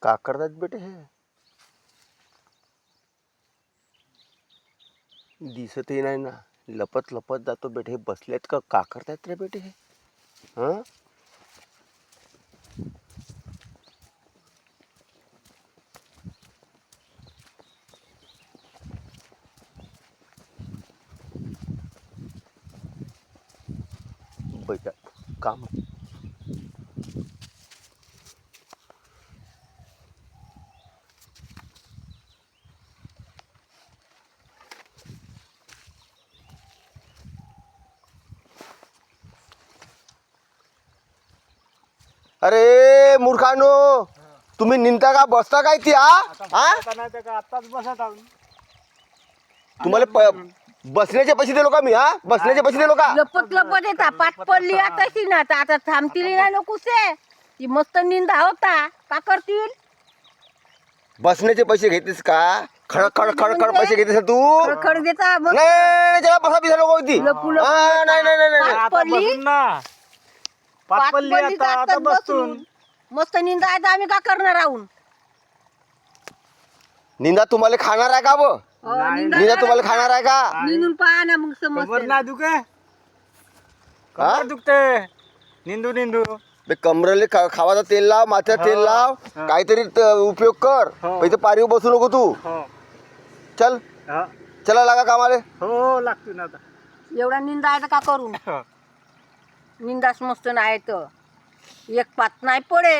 का करतात बेटे हे? दिसतही नाही ना, लपत लपत जातो बेटे. हे बसलेत का करतायत रे बेटे हे? हां, बैठा काम. अरे मूर्खानो, तुम्ही निंता का बसता काय ती? आताच बसत आहोत. तुम्हाला बसण्याचे पैसे दिलो का मी? बसण्याचे पैसे दिलो का? लपत लपत येता पाठ पडली आता ना, आता थांबतील ना नकोसे. ती मस्त निंदा होता, का करतील? बसण्याचे पैसे घेतेस का? खड खड खड खड पैसे घेतेस तू? खड देता मग. नाही, त्याला बसा बिसा नको होती. लपू लपू नाही नाही नाही नाही. आता पडली? बसून ना. पाच पाठ पडली पडली आता जातात बसून. बसून. मस्त निंदा आहे तर आम्ही का करणार आहोत? निंदा तुम्हाला खाणार आहे का? नाही, निंदा तुम्हाला खाणार आहे का? निंदून पहा ना मग कमर समजते. ना दुखे. कमर दुखते निंदू निंदू. बे कमरेले खावाचं तेल लाव, माथ्यात तेल लाव, काहीतरी उपयोग कर. हो. इथे पारीवर बसू नको तू. हो चल, हो चला लागा कामाले. हो लागतो ना आता. एवढा निंदा आहे तर का करून? हो. निंदाच मस्त नाही तर एक पात नाही पडे.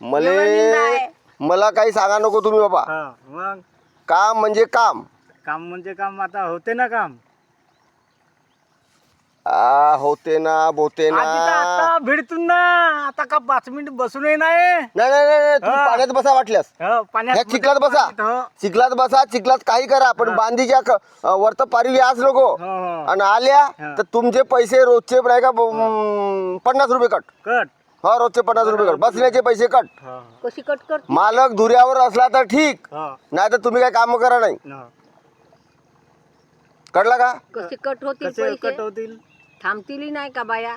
मले एवढं निंदा आहे. मला काही सांगा नको तुम्ही बाबा. हो, मग काम म्हणजे काम. काम म्हणजे काम. आता होते ना काम. होते ना, बोते ना. आधी तर आता भेटतून ना. आता का 5 मिनिट बसूनही नाही. नाही नाही नाही, तुम्ही हा. पाण्यात बसा वाटल्यास. हो, पाण्यात ह्या चिखलात बसा. हो. चिखलात बसा, चिखलात काही करा, पण बांधीच्या वरत पारी आज नको. हो, हो. आणि आल्या हा. तर तुमचे पैसे रोजचे नाही का 50 रुपये कट. कट. हो, रोजचे 50 रुपये कट. बसण्याचे पैसे कट. हो, कशी कट कर? मालक धुऱ्यावर असला तर ठीक, हो, नाही तर तुम्ही काय काम करा नाही. हो. कळला का? कसे कट होतील कसे पैसे? कट होतील? थांबतील नाही का बाया?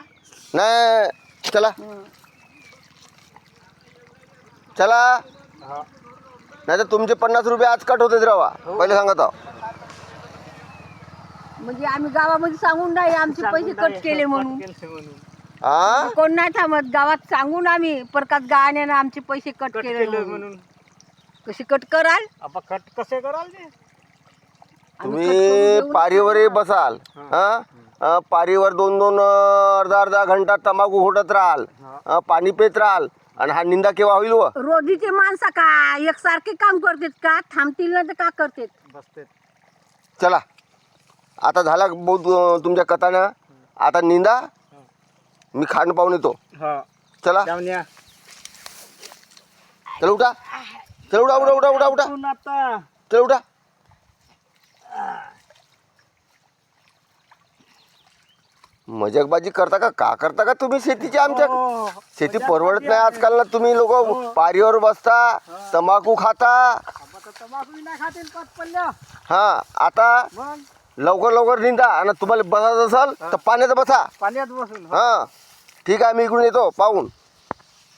नाही, चला चला. हो. नाही तर तुमचे 50 रुपये आज कट होते रवा. पहिले सांगत आहो. म्हणजे आम्ही गावामध्ये सांगून नाही आमचे पैसे कट केले म्हणून. केले म्हणून. हा, कोण नाही थांबत गावात सांगून आम्ही प्रकाश गाण्यानं आमचे पैसे कट कट केले केले म्हणून. म्हणून. कशी कट कराल? आपण कट कसे कराल ते? आम्ही कट तुम्ही करून देऊ पारीवरही बसाल. पारीवर 2-2 अर्धा घंटा तंबाखू फोडत राहाल. पाणी पेत राहाल. आणि हा निंदा केव्हा होईल? रोजीचे माणसं का एकसारखे काम करतात का? थांबतील ना तर का करतात? बसते. चला, आता झाला बहुत तुमच्या कथानं. आता निंदा, मी खांड पाहून येतो. हो. चला, जाऊन या. चल उठा. चल उठा उठा उठा उठा उठा. उठून आता. चल उठा. मजाकबाजी करता का करता का तुम्ही शेतीची? आमच्या हो. शेती परवडत नाही आजकाल ना. तुम्ही लोक पारीवर बसता, तंबाखू खाता. आपण तर तंबाखू नाही खातील कट पडल्या. हा, आता मग लवकर लवकर निंदा. आणि तुम्हाला बसायचं असेल तर पाण्यात बसा. पाण्यात बसून. हा, ठीक आहे, मी इकडून येतो पाहून.